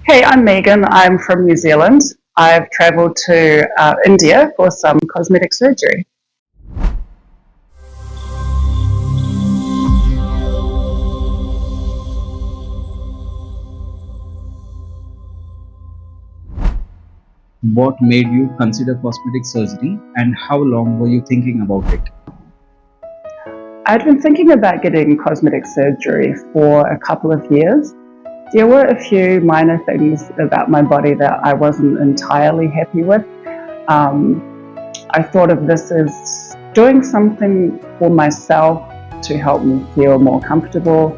Hey, I'm Megan. I'm from New Zealand. I've travelled to India for some cosmetic surgery. What made you consider cosmetic surgery and how long were you thinking about it? I'd been thinking about getting cosmetic surgery for a couple of years. There were a few minor things about my body that I wasn't entirely happy with. I thought of this as doing something for myself to help me feel more comfortable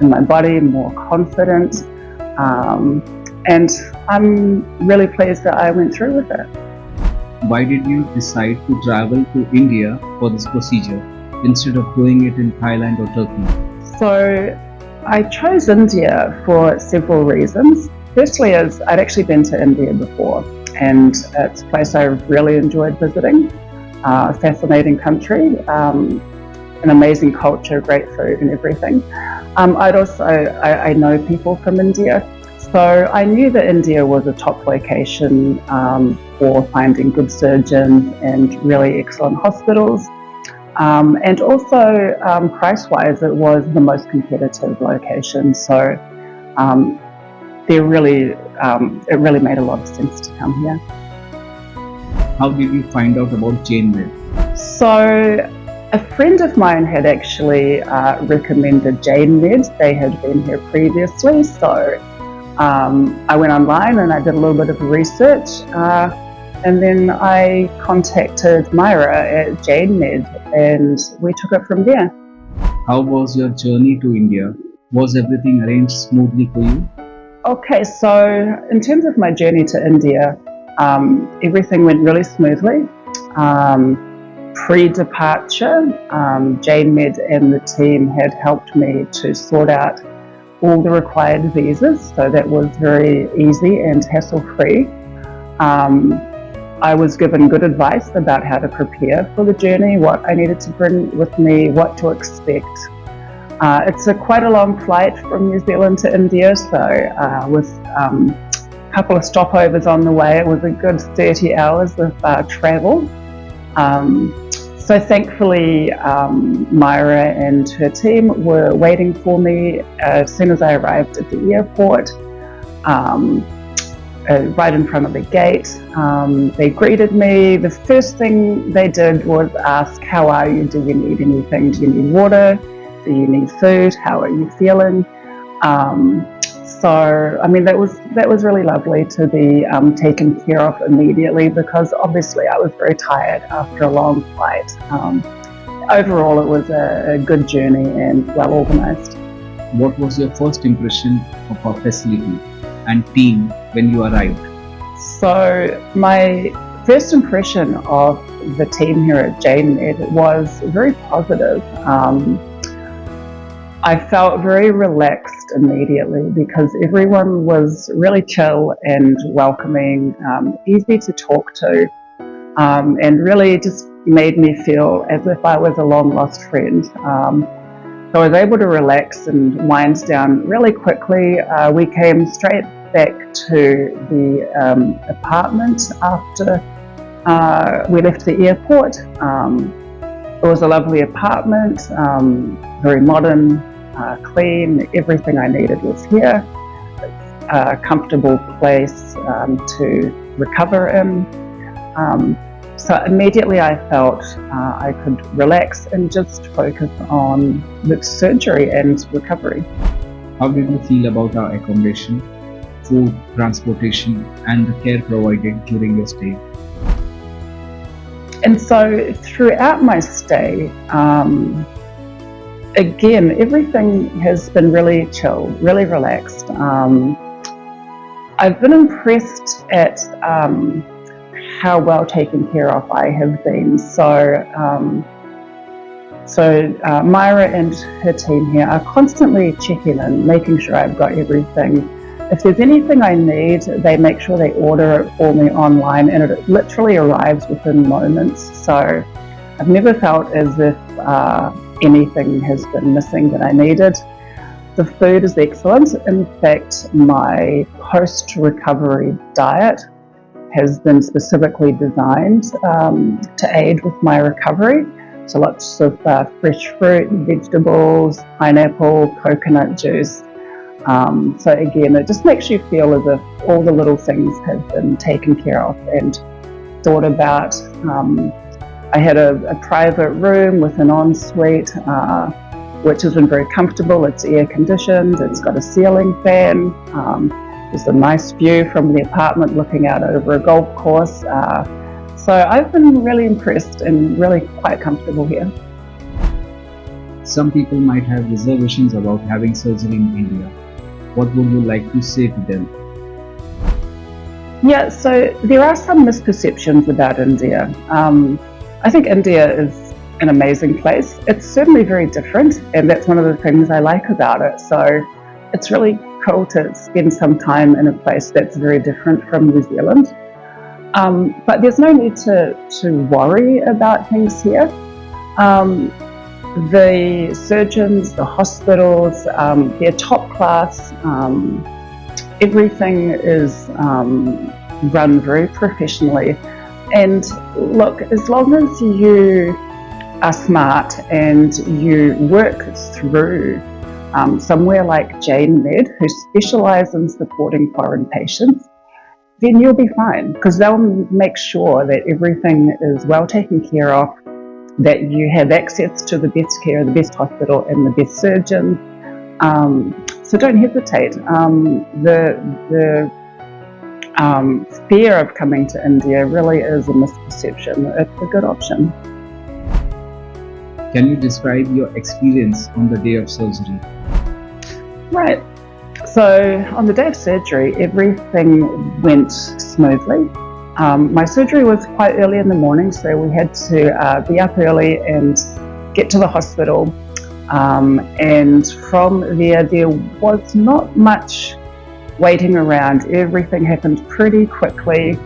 in my body, more confident. And I'm really pleased that I went through with it. Why did you decide to travel to India for this procedure instead of doing it in Thailand or Turkey? So I chose India for several reasons. Firstly, as I'd actually been to India before, and it's a place I really enjoyed visiting. A fascinating country, an amazing culture, great food and everything. I know people from India, so I knew that India was a top location for finding good surgeons and really excellent hospitals. And also price-wise, it was the most competitive location. So it really made a lot of sense to come here. How did you find out about Janemed? So a friend of mine had actually recommended Janemed. They had been here previously, so I went online and I did a little bit of research. And then I contacted Myra at Janemed and we took it from there. How was your journey to India? Was everything arranged smoothly for you? Okay, so in terms of my journey to India, everything went really smoothly. Pre-departure, Janemed and the team had helped me to sort out all the required visas, so that was very easy and hassle-free. I was given good advice about how to prepare for the journey, what I needed to bring with me, what to expect. It's quite a long flight from New Zealand to India, so with a couple of stopovers on the way, it was a good 30 hours of travel. So thankfully, Myra and her team were waiting for me as soon as I arrived at the airport. Right in front of the gate. They greeted me. The first thing they did was ask, how are you? Do you need anything? Do you need water? Do you need food? How are you feeling? So, I mean, that was really lovely to be taken care of immediately, because obviously I was very tired after a long flight. Overall, it was a good journey and well organized. What was your first impression of our facility and team when you arrived? So my first impression of the team here at Janemed was very positive. I felt very relaxed immediately because everyone was really chill and welcoming, easy to talk to, and really just made me feel as if I was a long-lost friend. So I was able to relax and wind down really quickly. We came straight back to the apartment after we left the airport. It was a lovely apartment, very modern, clean. Everything I needed was here. A comfortable place to recover in. So immediately I felt I could relax and just focus on the surgery and recovery. How did you feel about our accommodation, food, transportation, and the care provided during your stay? And so throughout my stay, again, everything has been really chill, really relaxed. I've been impressed at how well taken care of I have been. So Myra and her team here are constantly checking in, making sure I've got everything. If there's anything I need, they make sure they order it for me online, and it literally arrives within moments. So I've never felt as if anything has been missing that I needed. The food is excellent. In fact, my post-recovery diet has been specifically designed to aid with my recovery. So lots of fresh fruit, vegetables, pineapple, coconut juice. So again, it just makes you feel as if all the little things have been taken care of and thought about. I had a private room with an ensuite, which has been very comfortable. It's air conditioned, it's got a ceiling fan, there's a nice view from the apartment looking out over a golf course. So I've been really impressed and really quite comfortable here. Some people might have reservations about having surgery in India. What would you like to say to them? Yeah, so there are some misperceptions about India. I think India is an amazing place. It's certainly very different, and that's one of the things I like about it. So it's really cool to spend some time in a place that's very different from New Zealand. But there's no need to worry about things here. The surgeons, the hospitals, they're top class. Everything is run very professionally. And look, as long as you are smart and you work through somewhere like Janemed, who specialise in supporting foreign patients, then you'll be fine, because they'll make sure that everything is well taken care of, that you have access to the best care, the best hospital and the best surgeons. So don't hesitate. The fear of coming to India really is a misperception. It's a good option. Can you describe your experience on the day of surgery? Right. So on the day of surgery, everything went smoothly. My surgery was quite early in the morning, so we had to be up early and get to the hospital. And from there was not much waiting around. Everything happened pretty quickly.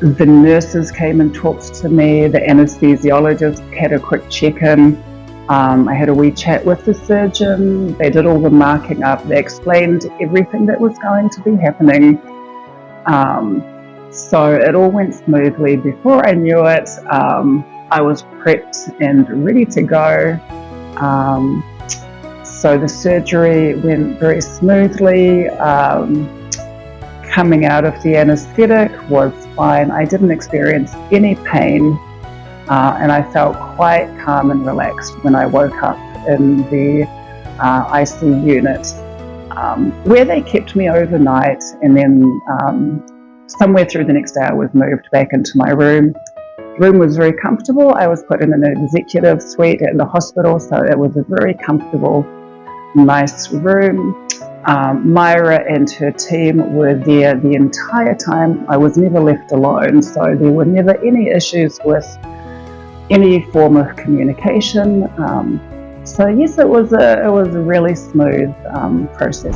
The nurses came and talked to me. The anesthesiologist had a quick check-in. I had a wee chat with the surgeon. They did all the marking up. They explained everything that was going to be happening. So it all went smoothly. Before I knew it, I was prepped and ready to go. So the surgery went very smoothly. Coming out of the anaesthetic was fine. I didn't experience any pain, and I felt quite calm and relaxed when I woke up in the ICU unit, where they kept me overnight, and then somewhere through the next day I was moved back into my room. The room was very comfortable. I was put in an executive suite at the hospital, so it was a very comfortable, nice room. Myra and her team were there the entire time. I was never left alone, so there were never any issues with any form of communication. So yes, it was a really smooth process.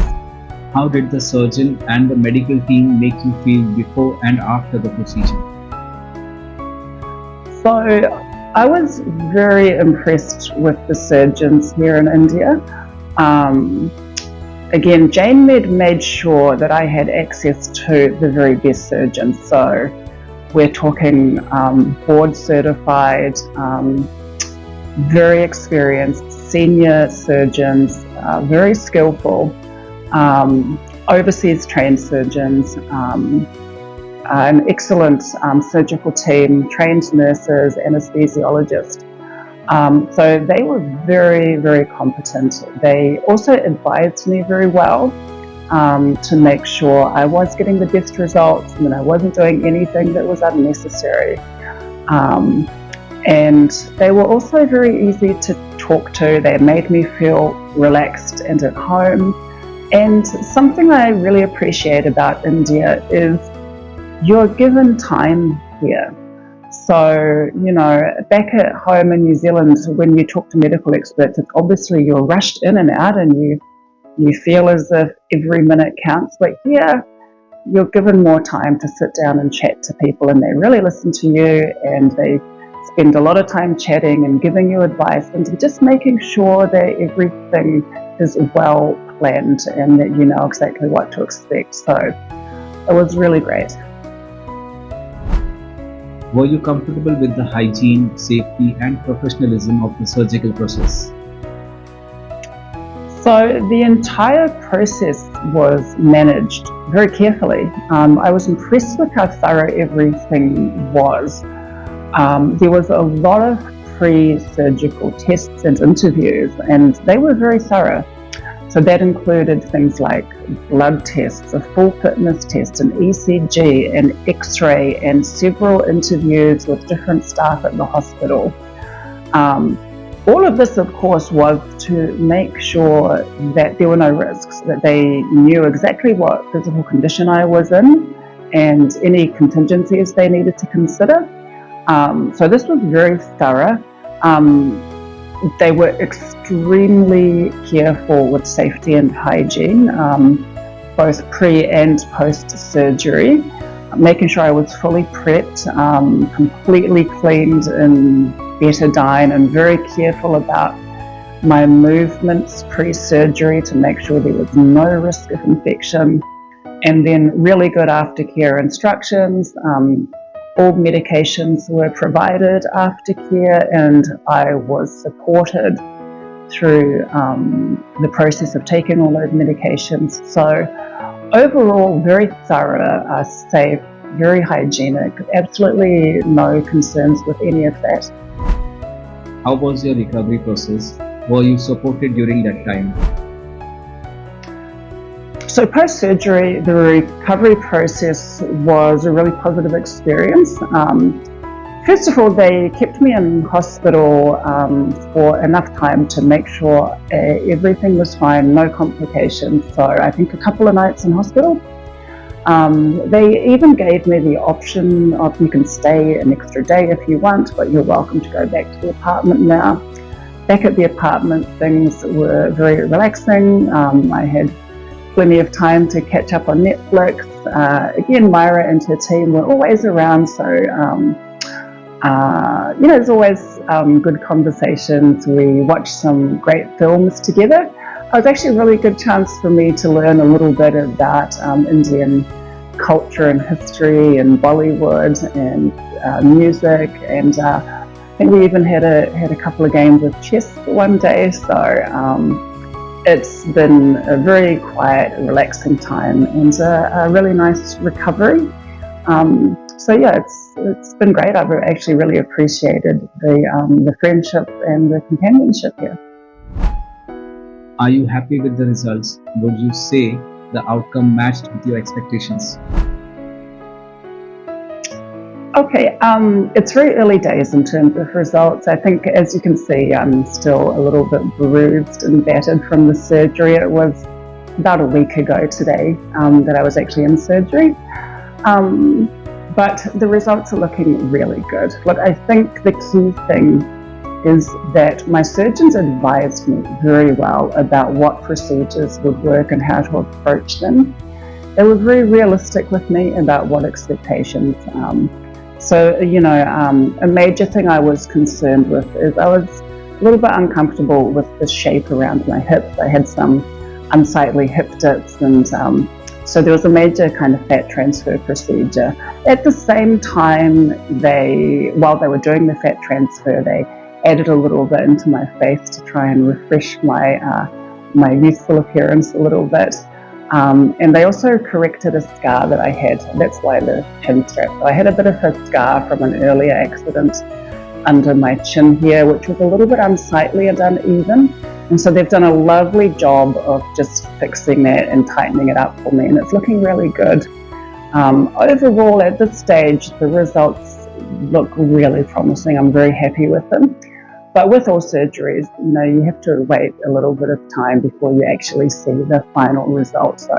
How did the surgeon and the medical team make you feel before and after the procedure? So I was very impressed with the surgeons here in India. Again, Janemed made sure that I had access to the very best surgeons. So we're talking board certified, very experienced senior surgeons, very skillful, overseas trained surgeons, an excellent surgical team, trained nurses, anesthesiologists. So they were very, very competent. They also advised me very well to make sure I was getting the best results and that I wasn't doing anything that was unnecessary. And they were also very easy to talk to. They made me feel relaxed and at home. And something I really appreciate about India is you're given time here. So, back at home in New Zealand, when you talk to medical experts, it's obviously you're rushed in and out and you feel as if every minute counts. But here, you're given more time to sit down and chat to people, and they really listen to you and they spend a lot of time chatting and giving you advice and just making sure that everything is well planned and that you know exactly what to expect. So it was really great. Were you comfortable with the hygiene, safety, and professionalism of the surgical process? So the entire process was managed very carefully. I was impressed with how thorough everything was. There was a lot of pre-surgical tests and interviews, and they were very thorough. So that included things like blood tests, a full fitness test, an ECG, an X-ray, and several interviews with different staff at the hospital. All of this, of course, was to make sure that there were no risks, that they knew exactly what physical condition I was in and any contingencies they needed to consider. So this was very thorough. They were extremely careful with safety and hygiene, both pre and post-surgery, making sure I was fully prepped, completely cleaned in betadine, and very careful about my movements pre-surgery to make sure there was no risk of infection, and then really good aftercare instructions. All medications were provided aftercare, and I was supported through the process of taking all those medications. So overall, very thorough, safe, very hygienic, absolutely no concerns with any of that. How was your recovery process? Were you supported during that time? So post-surgery, the recovery process was a really positive experience. First of all, they kept me in hospital for enough time to make sure everything was fine, no complications. So I think a couple of nights in hospital. They even gave me the option of you can stay an extra day if you want, but you're welcome to go back to the apartment now. Back at the apartment, things were very relaxing. I had plenty of time to catch up on Netflix. Again, Myra and her team were always around, so there's always good conversations. We watched some great films together. It was actually a really good chance for me to learn a little bit about Indian culture and history and Bollywood and music, and I think we even had a couple of games of chess one day. So it's been a very quiet, relaxing time and a really nice recovery. So yeah, it's been great. I've actually really appreciated the friendship and the companionship here. Are you happy with the results? Would you say the outcome matched with your expectations? Okay, it's very early days in terms of results. I think, as you can see, I'm still a little bit bruised and battered from the surgery. It was about a week ago today that I was actually in surgery. But the results are looking really good. Look, I think the key thing is that my surgeons advised me very well about what procedures would work and how to approach them. They were very realistic with me about what expectations. So, a major thing I was concerned with is I was a little bit uncomfortable with the shape around my hips. I had some unsightly hip dips, and so there was a major kind of fat transfer procedure. At the same time, while they were doing the fat transfer, they added a little bit into my face to try and refresh my youthful appearance a little bit. And they also corrected a scar that I had. That's why the chin strap. So I had a bit of a scar from an earlier accident under my chin here, which was a little bit unsightly and uneven. And so they've done a lovely job of just fixing that and tightening it up for me, and it's looking really good. Overall, at this stage, the results look really promising. I'm very happy with them. But with all surgeries, you have to wait a little bit of time before you actually see the final result. So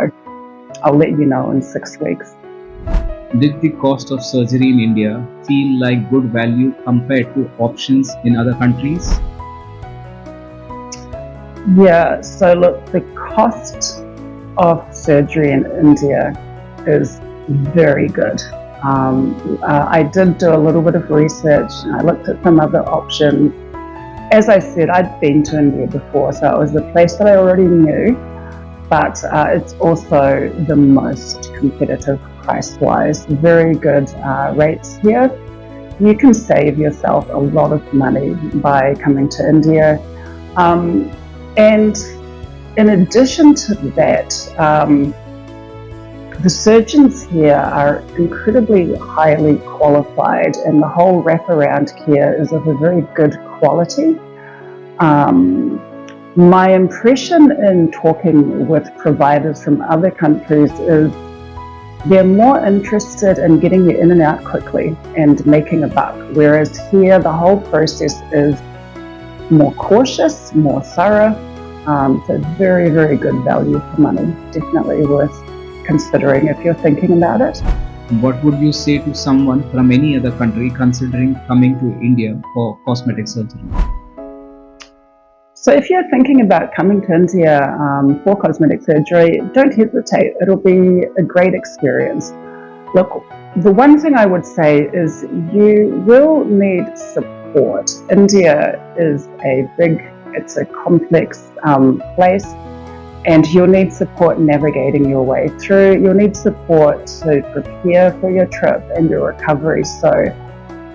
I'll let you know in 6 weeks. Did the cost of surgery in India feel like good value compared to options in other countries? Yeah, so look, the cost of surgery in India is very good. I did do a little bit of research. I looked at some other options. As I said, I'd been to India before, so it was a place that I already knew, but it's also the most competitive price-wise. Very good rates here. You can save yourself a lot of money by coming to India. And in addition to that, the surgeons here are incredibly highly qualified, and the whole wraparound care is of a very good quality. My impression in talking with providers from other countries is they're more interested in getting you in and out quickly and making a buck, whereas here the whole process is more cautious, more thorough. So very, very good value for money. Definitely worth considering if you're thinking about it. What would you say to someone from any other country considering coming to India for cosmetic surgery? So if you're thinking about coming to India for cosmetic surgery, don't hesitate. It'll be a great experience. Look, the one thing I would say is you will need support. India is it's a complex place, and you'll need support navigating your way through. You'll need support to prepare for your trip and your recovery. So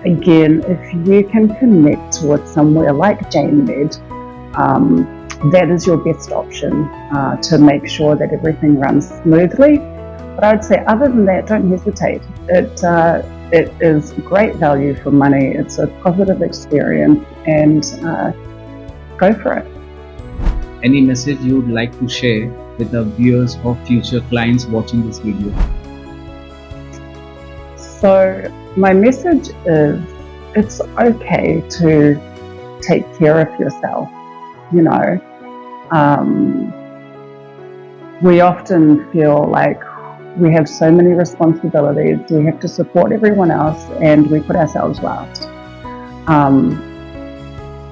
again, if you can connect with somewhere like Janemed, that is your best option to make sure that everything runs smoothly. But I'd say other than that, don't hesitate. It is great value for money. It's a positive experience, and go for it. Any message you would like to share with the viewers or future clients watching this video? So my message is it's okay to take care of yourself. You know, we often feel like we have so many responsibilities, we have to support everyone else, and we put ourselves last.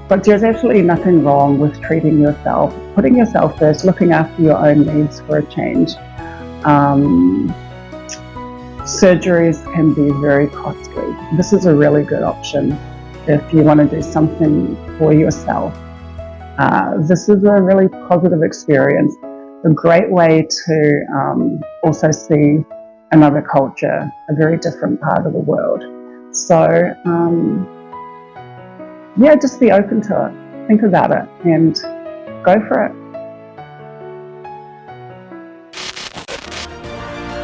But there's absolutely nothing wrong with treating yourself, putting yourself first, looking after your own needs for a change. Surgeries can be very costly. This is a really good option if you want to do something for yourself. This is a really positive experience, a great way to also see another culture, a very different part of the world. So yeah, just be open to it, think about it, and go for it.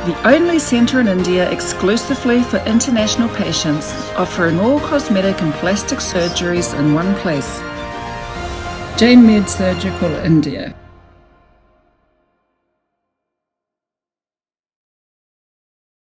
The only centre in India exclusively for international patients, offering all cosmetic and plastic surgeries in one place. Janemed Surgical India.